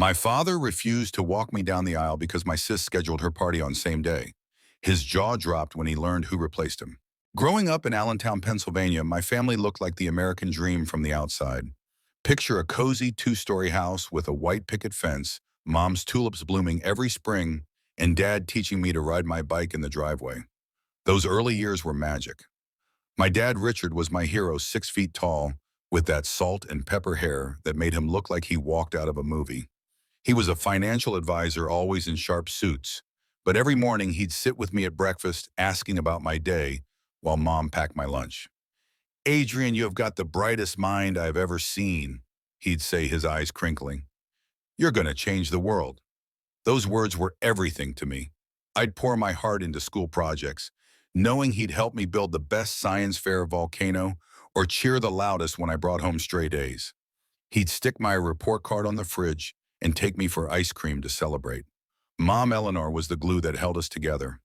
My father refused to walk me down the aisle because my sis scheduled her party on same day. His jaw dropped when he learned who replaced him. Growing up in Allentown, Pennsylvania, my family looked like the American dream from the outside. Picture a cozy two-story house with a white picket fence, mom's tulips blooming every spring, and dad teaching me to ride my bike in the driveway. Those early years were magic. My dad, Richard, was my hero, 6 feet tall, with that salt and pepper hair that made him look like he walked out of a movie. He was a financial advisor, always in sharp suits, but every morning he'd sit with me at breakfast asking about my day while mom packed my lunch. "Adrian, you have got the brightest mind I've ever seen," he'd say, his eyes crinkling. "You're going to change the world." Those words were everything to me. I'd pour my heart into school projects, knowing he'd help me build the best science fair volcano or cheer the loudest when I brought home stray A's. He'd stick my report card on the fridge and take me for ice cream to celebrate. Mom Eleanor was the glue that held us together.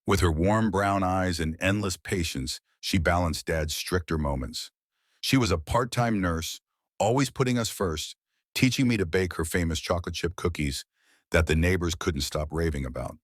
With her warm brown eyes and endless patience, she balanced Dad's stricter moments. She was a part-time nurse, always putting us first, teaching me to bake her famous chocolate chip cookies that the neighbors couldn't stop raving about.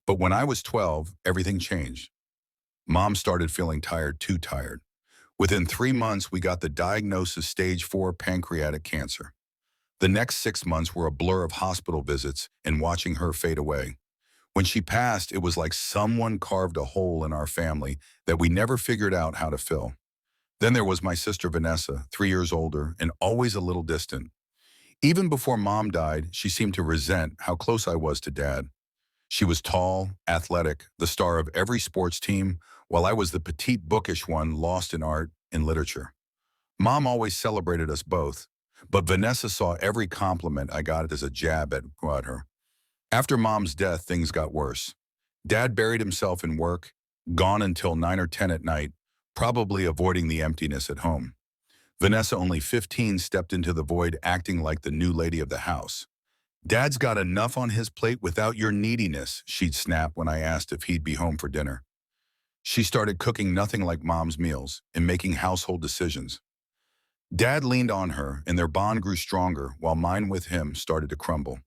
But when I was 12, everything changed. Mom started feeling tired, too tired. Within 3 months, we got the diagnosis stage 4 pancreatic cancer. The next 6 months were a blur of hospital visits and watching her fade away. When she passed, it was like someone carved a hole in our family that we never figured out how to fill. Then there was my sister Vanessa, 3 years older and always a little distant. Even before Mom died, she seemed to resent how close I was to Dad. She was tall, athletic, the star of every sports team, while I was the petite, bookish one lost in art and literature. Mom always celebrated us both, but Vanessa saw every compliment I got as a jab at her. After Mom's death, things got worse. Dad buried himself in work, gone until 9 or 10 at night, probably avoiding the emptiness at home. Vanessa, only 15, stepped into the void acting like the new lady of the house. "Dad's got enough on his plate without your neediness," she'd snap when I asked if he'd be home for dinner. She started cooking nothing like Mom's meals and making household decisions. Dad leaned on her, and their bond grew stronger while mine with him started to crumble.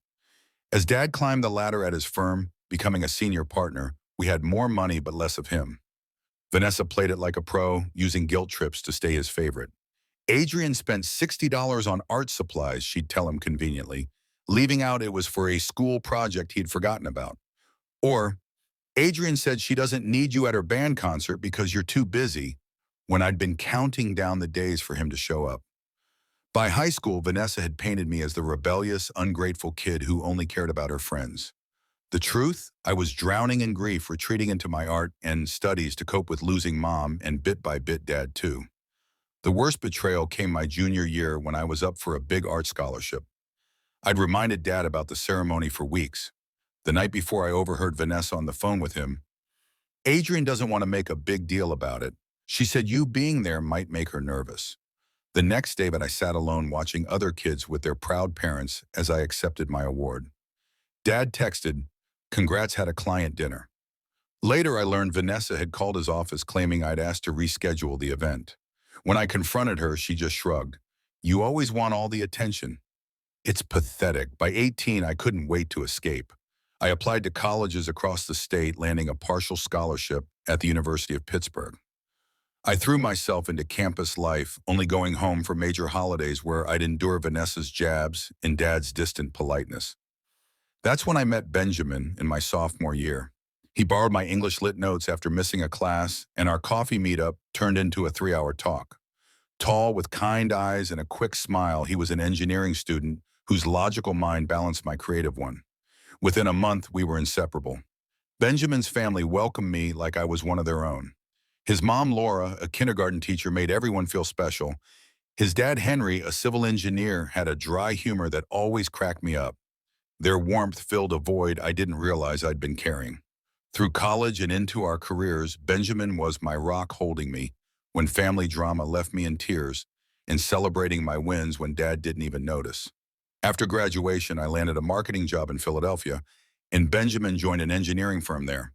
As Dad climbed the ladder at his firm, becoming a senior partner, we had more money but less of him. Vanessa played it like a pro, using guilt trips to stay his favorite. "Adrian spent $60 on art supplies," she'd tell him conveniently, leaving out it was for a school project he'd forgotten about. Or, "Adrian said she doesn't need you at her band concert because you're too busy," when I'd been counting down the days for him to show up. By high school, Vanessa had painted me as the rebellious, ungrateful kid who only cared about her friends. The truth, I was drowning in grief, retreating into my art and studies to cope with losing Mom and bit by bit Dad too. The worst betrayal came my junior year when I was up for a big art scholarship. I'd reminded Dad about the ceremony for weeks. The night before, I overheard Vanessa on the phone with him. "Adrian doesn't want to make a big deal about it. She said you being there might make her nervous." The next day, I sat alone watching other kids with their proud parents as I accepted my award. Dad texted, "Congrats, had a client dinner." Later, I learned Vanessa had called his office claiming I'd asked to reschedule the event. When I confronted her, she just shrugged. "You always want all the attention." It's pathetic. By 18, I couldn't wait to escape. I applied to colleges across the state, landing a partial scholarship at the University of Pittsburgh. I threw myself into campus life, only going home for major holidays where I'd endure Vanessa's jabs and Dad's distant politeness. That's when I met Benjamin in my sophomore year. He borrowed my English lit notes after missing a class, and our coffee meetup turned into a 3-hour talk. Tall, with kind eyes and a quick smile, he was an engineering student whose logical mind balanced my creative one. Within a month, we were inseparable. Benjamin's family welcomed me like I was one of their own. His mom, Laura, a kindergarten teacher, made everyone feel special. His dad, Henry, a civil engineer, had a dry humor that always cracked me up. Their warmth filled a void I didn't realize I'd been carrying. Through college and into our careers, Benjamin was my rock, holding me when family drama left me in tears and celebrating my wins when Dad didn't even notice. After graduation, I landed a marketing job in Philadelphia, and Benjamin joined an engineering firm there.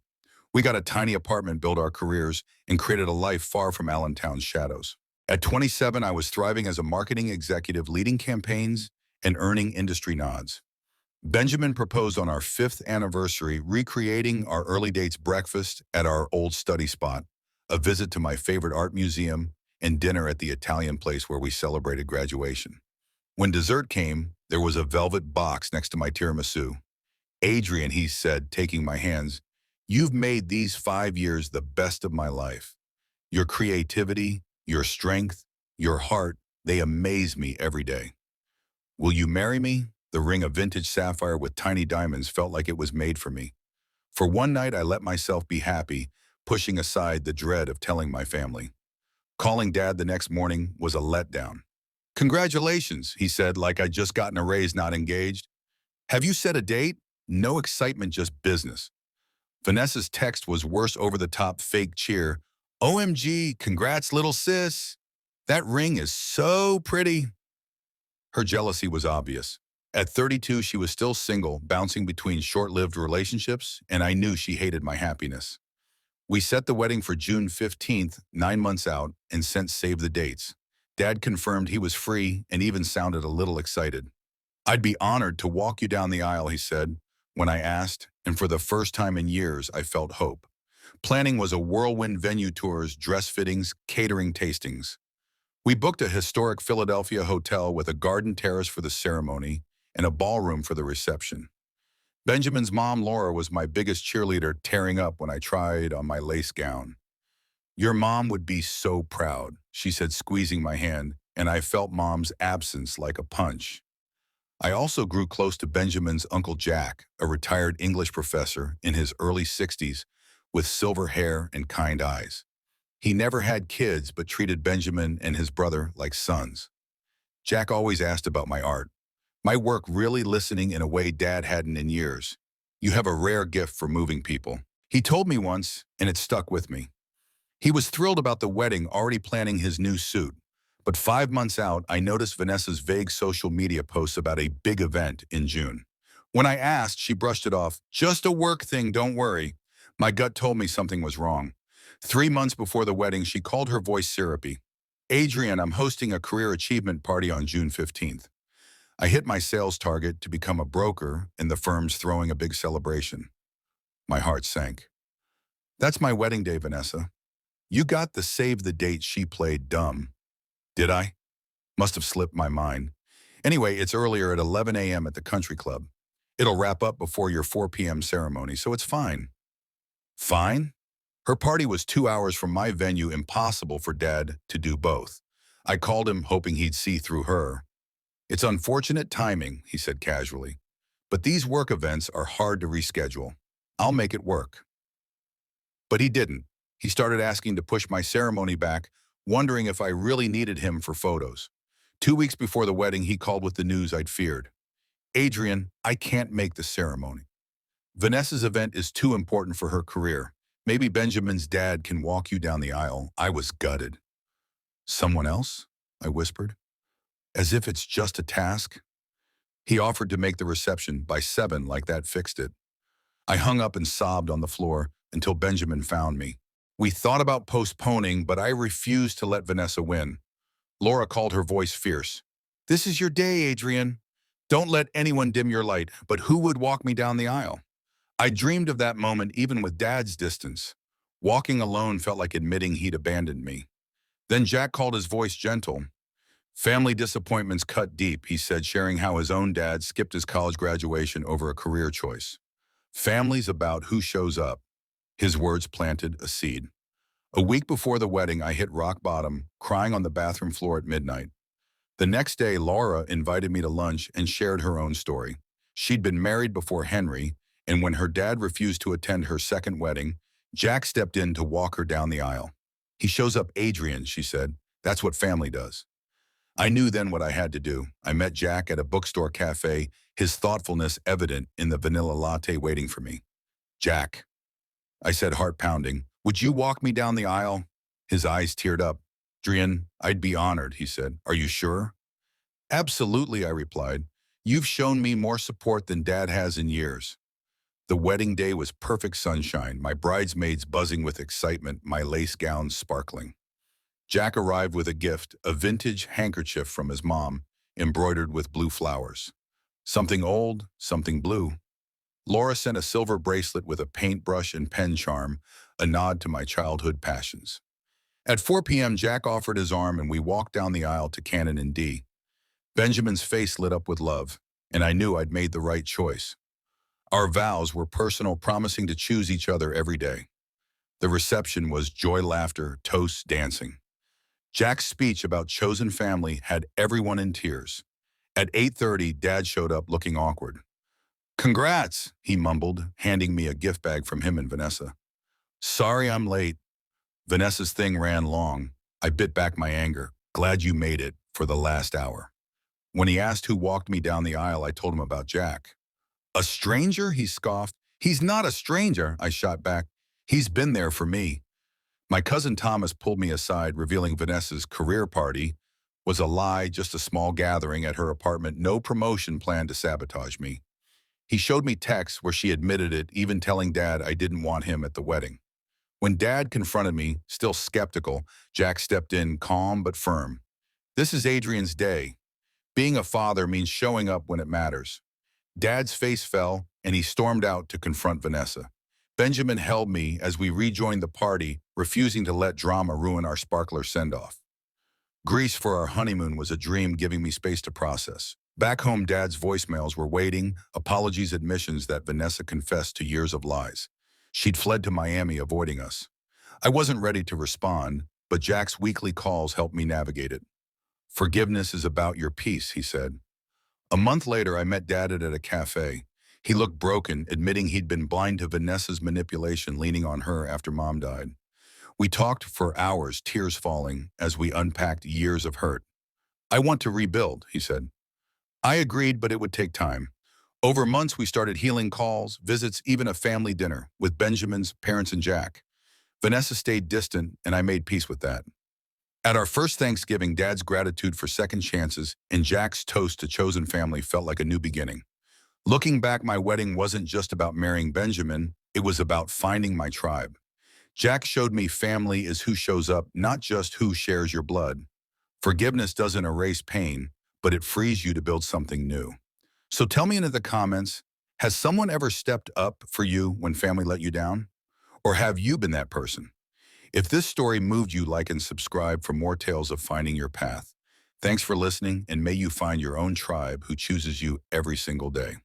We got a tiny apartment, built our careers, and created a life far from Allentown's shadows. At 27, I was thriving as a marketing executive, leading campaigns and earning industry nods. Benjamin proposed on our fifth anniversary, recreating our early dates breakfast at our old study spot, a visit to my favorite art museum, and dinner at the Italian place where we celebrated graduation. When dessert came, there was a velvet box next to my tiramisu. Adrian, he said, taking my hands, you've made these 5 years the best of my life. Your creativity, your strength, your heart, they amaze me every day. Will you marry me? The ring of vintage sapphire with tiny diamonds felt like it was made for me. For one night, I let myself be happy, pushing aside the dread of telling my family. Calling Dad the next morning was a letdown. Congratulations, he said, like I'd just gotten a raise, not engaged. Have you set a date? No excitement, just business. Vanessa's text was worse, over-the-top fake cheer. OMG, congrats, little sis. That ring is so pretty. Her jealousy was obvious. At 32, she was still single, bouncing between short-lived relationships, and I knew she hated my happiness. We set the wedding for June 15th, 9 months out, and sent save the dates. Dad confirmed he was free and even sounded a little excited. I'd be honored to walk you down the aisle, he said, when I asked, and for the first time in years, I felt hope. Planning was a whirlwind: venue tours, dress fittings, catering, tastings. We booked a historic Philadelphia hotel with a garden terrace for the ceremony and a ballroom for the reception. Benjamin's mom, Laura, was my biggest cheerleader, tearing up when I tried on my lace gown. Your mom would be so proud, she said, squeezing my hand, and I felt Mom's absence like a punch. I also grew close to Benjamin's Uncle Jack, a retired English professor in his early 60s with silver hair and kind eyes. He never had kids but treated Benjamin and his brother like sons. Jack always asked about my art, my work, really listening in a way Dad hadn't in years. You have a rare gift for moving people. He told me once, and it stuck with me. He was thrilled about the wedding, already planning his new suit. But 5 months out, I noticed Vanessa's vague social media posts about a big event in June. When I asked, she brushed it off. Just a work thing, don't worry. My gut told me something was wrong. 3 months before the wedding, she called, her voice syrupy. Adrian, I'm hosting a career achievement party on June 15th. I hit my sales target to become a broker, and the firm's throwing a big celebration. My heart sank. That's my wedding day, Vanessa. You got the save the date she played dumb. Did I? Must have slipped my mind. Anyway, it's earlier at 11 a.m. at the country club. It'll wrap up before your 4 p.m. ceremony, so it's fine. Fine? Her party was 2 hours from my venue, impossible for Dad to do both. I called him, hoping he'd see through her. It's unfortunate timing, he said casually. But these work events are hard to reschedule. I'll make it work. But he didn't. He started asking to push my ceremony back, wondering if I really needed him for photos. 2 weeks before the wedding, he called with the news I'd feared. Adrian, I can't make the ceremony. Vanessa's event is too important for her career. Maybe Benjamin's dad can walk you down the aisle. I was gutted. Someone else? I whispered. As if it's just a task. He offered to make the reception by 7, like that fixed it. I hung up and sobbed on the floor until Benjamin found me. We thought about postponing, but I refused to let Vanessa win. Laura called, her voice fierce. This is your day, Adrian. Don't let anyone dim your light, but who would walk me down the aisle? I dreamed of that moment even with Dad's distance. Walking alone felt like admitting he'd abandoned me. Then Jack called, his voice gentle. Family disappointments cut deep, he said, sharing how his own dad skipped his college graduation over a career choice. Family's about who shows up. His words planted a seed. A week before the wedding, I hit rock bottom, crying on the bathroom floor at midnight. The next day, Laura invited me to lunch and shared her own story. She'd been married before Henry, and when her dad refused to attend her second wedding, Jack stepped in to walk her down the aisle. He shows up, Adrian, she said. That's what family does. I knew then what I had to do. I met Jack at a bookstore cafe, his thoughtfulness evident in the vanilla latte waiting for me. Jack, I said, heart pounding, would you walk me down the aisle? His eyes teared up. Adrian, I'd be honored, he said. Are you sure? Absolutely, I replied. You've shown me more support than Dad has in years. The wedding day was perfect sunshine, my bridesmaids buzzing with excitement, my lace gowns sparkling. Jack arrived with a gift, a vintage handkerchief from his mom, embroidered with blue flowers. Something old, something blue. Laura sent a silver bracelet with a paintbrush and pen charm, a nod to my childhood passions. At 4 p.m., Jack offered his arm and we walked down the aisle to Canon and D. Benjamin's face lit up with love, and I knew I'd made the right choice. Our vows were personal, promising to choose each other every day. The reception was joy, laughter, toasts, dancing. Jack's speech about chosen family had everyone in tears. At 8:30, Dad showed up looking awkward. "Congrats," he mumbled, handing me a gift bag from him and Vanessa. "Sorry I'm late." Vanessa's thing ran long. I bit back my anger. "Glad you made it for the last hour." When he asked who walked me down the aisle, I told him about Jack. "A stranger?" he scoffed. "He's not a stranger," I shot back. "He's been there for me." My cousin Thomas pulled me aside, revealing Vanessa's career party was a lie, just a small gathering at her apartment, no promotion planned to sabotage me. He showed me texts where she admitted it, even telling Dad I didn't want him at the wedding. When Dad confronted me, still skeptical, Jack stepped in, calm but firm. "This is Adrian's day. Being a father means showing up when it matters." Dad's face fell, and he stormed out to confront Vanessa. Benjamin held me as we rejoined the party, refusing to let drama ruin our sparkler send-off. Greece for our honeymoon was a dream, giving me space to process. Back home, Dad's voicemails were waiting, apologies, admissions that Vanessa confessed to years of lies. She'd fled to Miami, avoiding us. I wasn't ready to respond, but Jack's weekly calls helped me navigate it. "Forgiveness is about your peace," he said. A month later, I met Dad at a cafe. He looked broken, admitting he'd been blind to Vanessa's manipulation, leaning on her after Mom died. We talked for hours, tears falling, as we unpacked years of hurt. "I want to rebuild," he said. I agreed, but it would take time. Over months, we started healing calls, visits, even a family dinner with Benjamin's parents and Jack. Vanessa stayed distant, and I made peace with that. At our first Thanksgiving, Dad's gratitude for second chances and Jack's toast to chosen family felt like a new beginning. Looking back, my wedding wasn't just about marrying Benjamin, it was about finding my tribe. Jack showed me family is who shows up, not just who shares your blood. Forgiveness doesn't erase pain, but it frees you to build something new. So tell me in the comments, has someone ever stepped up for you when family let you down? Or have you been that person? If this story moved you, like and subscribe for more tales of finding your path. Thanks for listening, and may you find your own tribe who chooses you every single day.